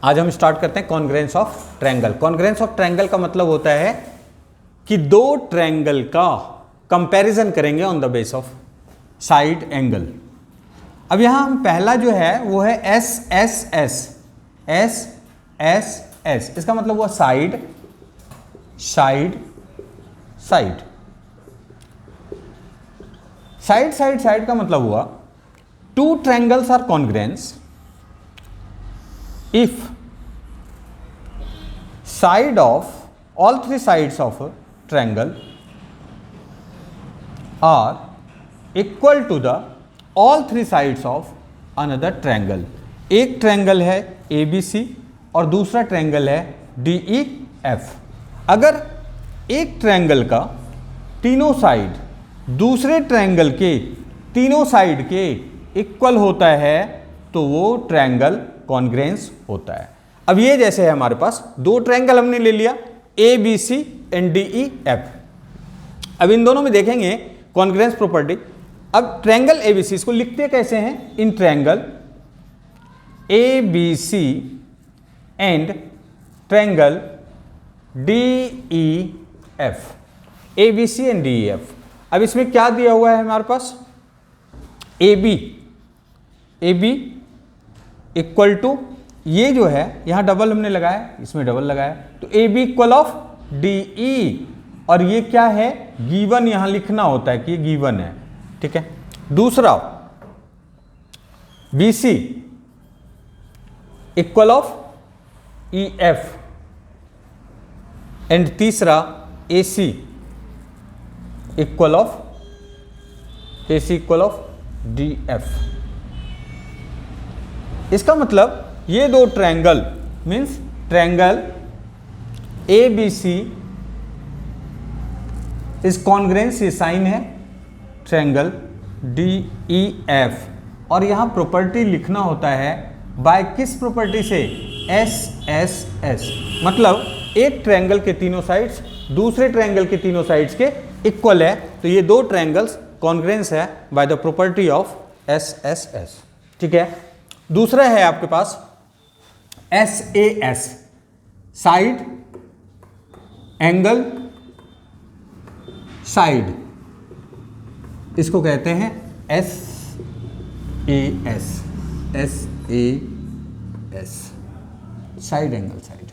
आज हम स्टार्ट करते हैं congruence of triangle. Congruence of triangle का मतलब होता है कि दो ट्रायंगल का कंपैरिजन करेंगे on the base of side angle. अब यहां हम पहला जो है वो है S S S S S S, इसका मतलब हुआ side side side side side side का मतलब हुआ two triangles are congruence if side of all three sides of a triangle are equal to the all three sides of another triangle। एक triangle है ABC और दूसरा triangle है DEF। अगर एक ट्रायंगल का तीनों साइड दूसरे ट्रायंगल के तीनों साइड के इक्वल होता है तो वो ट्रायंगल कॉन्ग्रेंस होता है। अब ये जैसे है हमारे पास दो ट्रायंगल हमने ले लिया ABC एंड DEF। अब इन दोनों में देखेंगे कॉन्ग्रेंस प्रॉपर्टी। अब ट्रायंगल ABC इसको लिखते कैसे हैं? In triangle ABC and triangle DEF। ABC and DEF। अब इसमें क्या दिया हुआ है हमारे पास? AB इक्वल टू, ये जो है यहां डबल हमने लगाया, इसमें डबल लगाया, तो AB इक्वल ऑफ DE। और ये क्या है? गिवन यहां लिखना होता है कि ये गिवन है, ठीक है। दूसरा BC equal of EF and तीसरा AC इक्वल ऑफ DF। इसका मतलब ये दो triangle means triangle ABC is congruence, ये साइन है, ट्रायंगल DEF। और यहां प्रॉपर्टी लिखना होता है बाय किस प्रॉपर्टी से? SSS। मतलब एक ट्रायंगल के तीनों साइड्स दूसरे ट्रायंगल के तीनों साइड्स के इक्वल है, तो ये दो ट्रायंगल्स कॉन्ग्रेंस है by the property of SSS, ठीक है। दूसरा है आपके पास SAS, साइड एंगल साइड, इसको कहते हैं SAS, साइड एंगल साइड।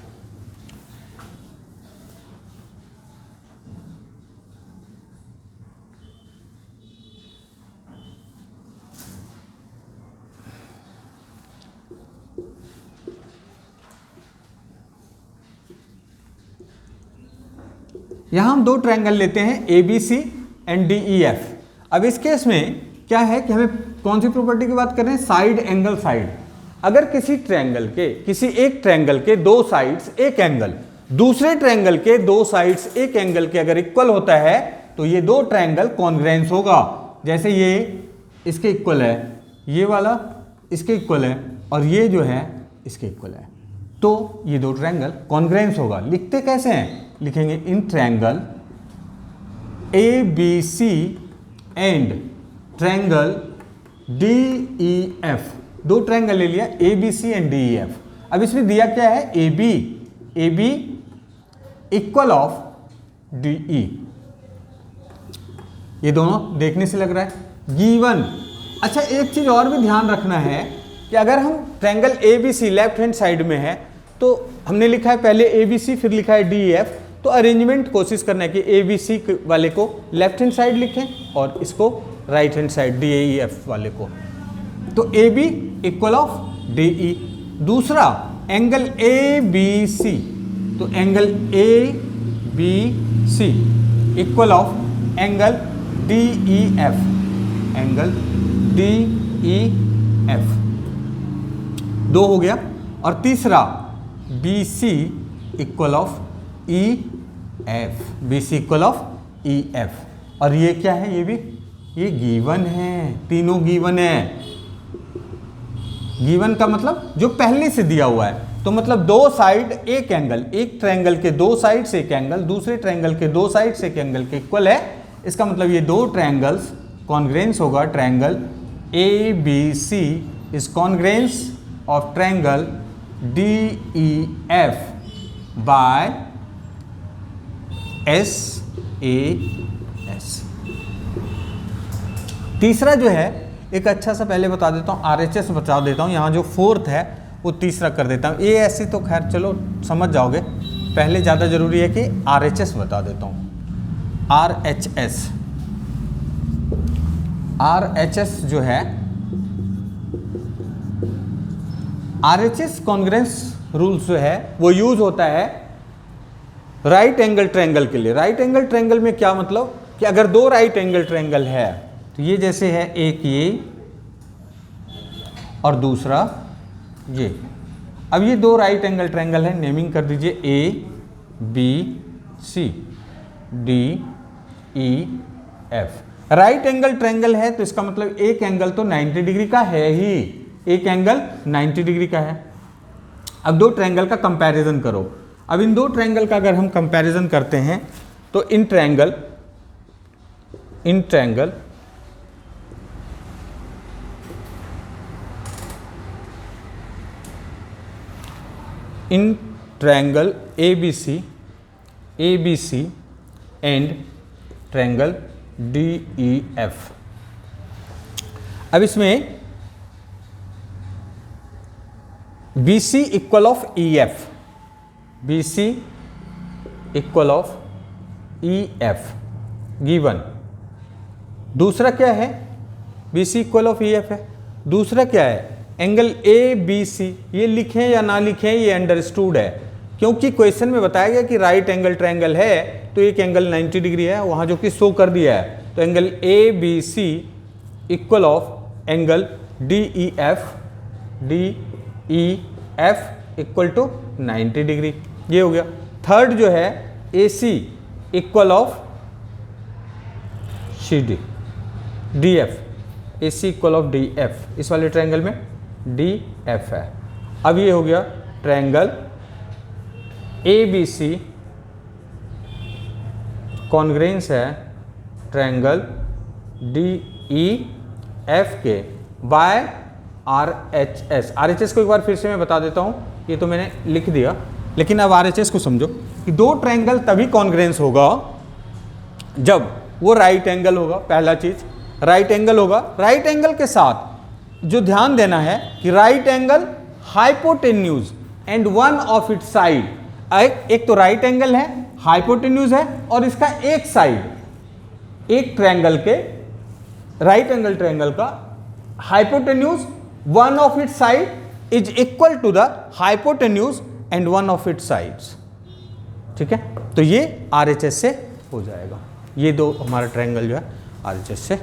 यहां हम दो ट्रायंगल लेते हैं ABC एंड DEF। अब इस केस में क्या है कि हमें कौन सी प्रॉपर्टी की बात कर रहे हैं? Side angle side. अगर किसी ट्रायंगल के किसी एक ट्रायंगल के दो साइड्स एक एंगल दूसरे ट्रायंगल के दो साइड्स एक एंगल के अगर इक्वल होता है तो ये दो ट्रायंगल कॉन्ग्रेंस होगा। जैसे ये इसके इक्वल है, ये वाला इसके इक्वल है और ये जो है इसके इक्वल है, तो ये दो ट्रायंगल कॉन्ग्रेंस होगा। लिखते कैसे हैं? लिखेंगे in triangle ABC and triangle DEF। दो ट्रायंगल ले लिया ABC एंड DEF। अब इसमें दिया क्या है? AB equal of DE। ये दोनों देखने से लग रहा है गिवन। अच्छा, एक चीज और भी ध्यान रखना है कि अगर हम triangle ABC left hand side में है तो हमने लिखा है पहले ABC फिर लिखा है DEF, तो अरेंजमेंट कोशिश करना है कि ABC वाले को लेफ्ट हैंड साइड लिखें और इसको राइट हैंड साइड DEF वाले को, तो AB इक्वल ऑफ DE। दूसरा एंगल ABC, तो angle ABC equal of angle DEF, angle DEF। दो हो गया। और तीसरा BC equal of EF, BC equal of EF। और ये क्या है? ये गिवन है, तीनों गिवन है। गिवन का मतलब जो पहले से दिया हुआ है, तो मतलब दो साइड एक एंगल, एक ट्रायंगल के दो साइड से एक एंगल दूसरे ट्रायंगल के दो साइड से एक एंगल के इक्वल है। इसका मतलब ये दो ट्रायंगल्स कॉन्ग्रेंस होगा। Triangle ABC is congruence of triangle DEF by SAS। तीसरा जो है एक अच्छा सा पहले बता देता हूँ, RHS बता देता हूँ, यहाँ जो फोर्थ है वो तीसरा कर देता हूँ। ऐसे तो खैर चलो समझ जाओगे, पहले ज़्यादा ज़रूरी है कि RHS बता देता हूँ। RHS जो है, RHS कॉन्ग्रेंस रूल्स जो है वो यूज होता है राइट एंगल ट्रायंगल के लिए। राइट एंगल ट्रायंगल में क्या मतलब कि अगर दो राइट एंगल ट्रायंगल है तो ये जैसे है, एक ये और दूसरा ये। अब ये दो राइट एंगल ट्रायंगल है, नेमिंग कर दीजिए ABC DEF। Right angle triangle है तो इसका मतलब एक एंगल तो 90 डिग्री का है ही, एक एंगल 90 डिग्री का है। अब दो ट्रायंगल का कंपैरिजन करो। अब इन दो ट्रायंगल का अगर हम कंपैरिजन करते हैं तो in triangle ABC and triangle DEF। अब इसमें BC equal of EF, BC equal of EF given. दूसरा क्या है, BC इक्वल ऑफ EF है। दूसरा क्या है, एंगल ABC। ये लिखें या ना लिखें ये अंडरस्टूड है, क्योंकि क्वेश्चन में बताया गया कि राइट एंगल ट्रायंगल है तो एक एंगल 90 डिग्री है, वहाँ जो कि शो कर दिया है। तो angle ABC equal of angle DEF equal to 90 degree, ये हो गया। थर्ड जो है AC equal of CD DF, AC equal of DF, इस वाले ट्रायंगल में DF है। अब ये हो गया ट्रायंगल ABC कॉन्ग्रेंस है ट्रायंगल DEF के बाय RHS को एक बार फिर से मैं बता देता हूँ, ये तो मैंने लिख दिया, लेकिन अब RHS को समझो कि दो ट्रायंगल तभी कॉन्ग्रेंस होगा जब वो राइट एंगल होगा। पहला चीज राइट एंगल होगा। राइट एंगल के साथ जो ध्यान देना है कि right angle hypotenuse and one of its side. एक तो राइट एंगल है, हाइपोटेन्यूज है, और इसका एक साइड, एक ट्रायंगल के राइट एंगल ट्रायंगल का hypotenuse one of its side is equal to the hypotenuse and one of its sides. ठीक है, तो ये RHS से हो जाएगा। ये दो हमारा ट्रायंगल जो है RHS से